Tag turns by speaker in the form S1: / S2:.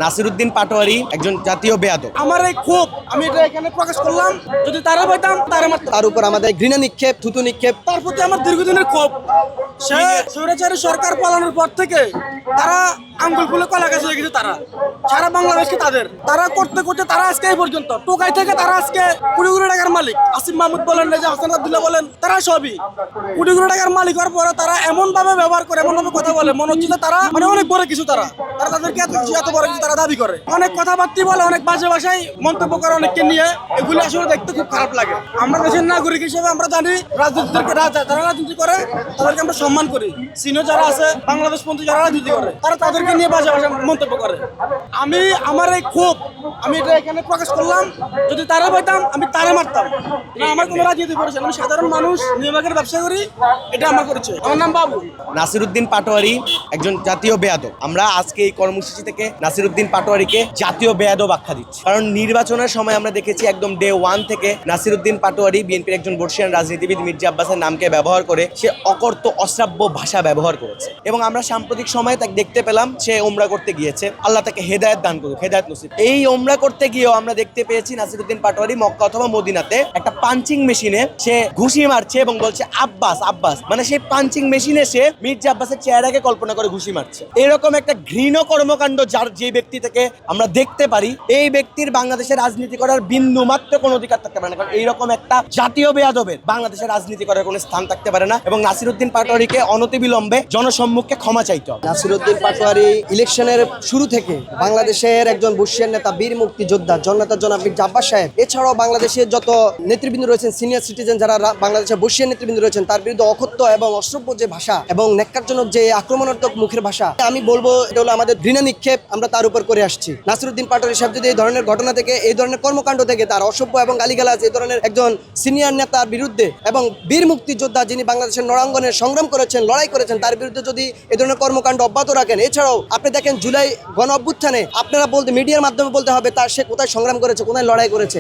S1: নাসিরউদ্দিন পাটোয়ারি একজন জাতীয় বেয়াদব।
S2: আমার এই ক্ষোভ আমি এটা এখানে প্রকাশ করলাম। যদি তারা পাইতাম তারা মারতাম।
S3: তার উপর আমাদের ঘৃণা নিক্ষেপ, থুতু নিক্ষেপ।
S2: তার প্রতি আমার দীর্ঘদিনের ক্ষোভ। সে স্বৈরাচারী সরকার পালানোর পর থেকে তারা আঙ্গুল ফুলে কলা গাছ হয়ে গেছে। তারা সারা বাংলাদেশকে তারা করতে করতে তারা আজকে এই পর্যন্ত টোকাই থেকে তারা আজকে কোটি কোটি টাকার মালিক। আসিফ মাহমুদ বলেন, রেজা হাসান আব্দুল্লাহ বলেন, তারা সবই কোটি কোটি টাকার মালিক হওয়ার পরে তারা এমন ভাবে ব্যবহার করে, এমন ভাবে কথা বলে, মনে হচ্ছে যে তারা অনেক বড় কিছু। তারা তাদেরকে এত বড় কিছু তারা দাবি করে, অনেক কথাবার্তা বলে, অনেক বাজে ভাষায় মন্তব্য করে অনেককে নিয়ে। এগুলি আসলে দেখতে খুব খারাপ লাগে। আমরা দেশের নাগরিক হিসেবে আমরা জানি যারা রাজনীতি করে তাদেরকে আমরা সম্মান করি। সিনিয়র যারা আছে, বাংলাদেশ পন্থী যারা রাজনীতি করে, তারা তাদেরকে নিয়ে বাজে ভাষায় মন্তব্য করে। আমার এই ক্ষোভ আমি এটা এখানে প্রকাশ করলাম। যদি তারা পাইতাম আমি তারা মারতাম না। আমার কোনো রাজনীতি পরিচয়, আমি সাধারণ মানুষ, নির্বাচনের ব্যবসা করি, এটা আমার পরিচয়। আমার নাম বাবু।
S1: নাসিরউদ্দিন পাটোয়ারি একজন জাতীয় বেয়াদব। আমরা আজকে এই কর্মসূচি থেকে নাসিরউদ্দিন পাটোয়ারিকে জাতীয় বেয়াদব আখ্যা দিচ্ছি। কারণ নির্বাচনের সময় আমরা দেখেছি একদম ডে 1 থেকে নাসিরউদ্দিন পাটোয়ারি বিএনপির একজন বর্ষিয়ান রাজনীতিবিদ মির্জা আব্বাসের নামকে ব্যবহার করে সে অকর্ত অশ্রাব্য ভাষা ব্যবহার করেছে। এবং আমরা সাম্প্রতিক সময়ে তাকে দেখতে পেলাম সে ওমরা করতে গিয়েছে। আল্লাহ তাকে হেদায়েত দান করুক, হেদায়েত নসিব। এই ওমরা করতে গিয়েও আমরা দেখতে পেয়েছি নাসিরউদ্দিন পাটোয়ারি মক্কা অথবা মদিনাতে একটা পাঞ্চিং মেশিনে সে ঘুষি মারছে এবং বলছে আব্বাস আব্বাস, মানে সেই পাঞ্চিং মেশিনে সে মির্জা আব্বাসের চেহারাকে কল্পনা করে ঘুষি মারছে। এরকম একটা ঘৃণ্য কর্মকাণ্ড যে ব্যক্তি থেকে আমরা দেখতে পারি, এই ব্যক্তির বাংলাদেশের রাজনীতি করার বিন্দু মাত্র কোনো অধিকার থাকতে পারে না। কারণ এইরকম একটা জাতীয় বেয়াদবের বাংলাদেশের রাজনীতি করার কোনো স্থান থাকতে পারে না। এবং নাসিরউদ্দিন পাটোয়ারিকে অনতিবিলম্বে জনসম্মুখে ক্ষমা চাইতে হবে।
S3: নাসিরউদ্দিন পাটোয়ারি ইলেকশনের শুরু থেকে বাংলাদেশের একজন বর্ষিয়ান নেতা, বীর মুক্তিযোদ্ধা, জননেতা জনাব মির্জা আব্বাস সাহেব, এছাড়াও বাংলাদেশের যত নেতৃবৃন্দ রয়েছেন, সিনিয়র সিটিজেন যারা বাংলাদেশের বর্ষিয়ান নেতৃবৃন্দ রয়েছেন, তার বিরুদ্ধে অকথ্য এবং অশ্রব্য যে ভাষা এবং ন্যাক্কারজনক যে আক্রমণাত্মক মুখের ভাষা, আমি বলবো এটা হলো আমাদের ঘৃণা নিক্ষেপ। আমরা তার উপর করে আসছি। নাসিরউদ্দিন পাটোয়ারি সাহেব যদি এই ধরনের ঘটনা থেকে, এই ধরনের কর্মকাণ্ড থেকে, তার অসভ্য এবং গালিগালাজ এই ধরনের একজন সিনিয়র নেতার বিরুদ্ধে এবং বীর মুক্তিযোদ্ধা যিনি বাংলাদেশের নরাঙ্গনে সংগ্রাম করেছেন, লড়াই করেছেন, তার বিরুদ্ধে যদি এই ধরনের কর্মকাণ্ড অব্যাহত রাখেন। এছাড়াও আপনি দেখেন জুলাই গণ অভ্যুত্থানে আপনারা মিডিয়ার মাধ্যমে বলতে হবে সে কোথায় সংগ্রাম করেছে, কোথায় লড়াই করেছে।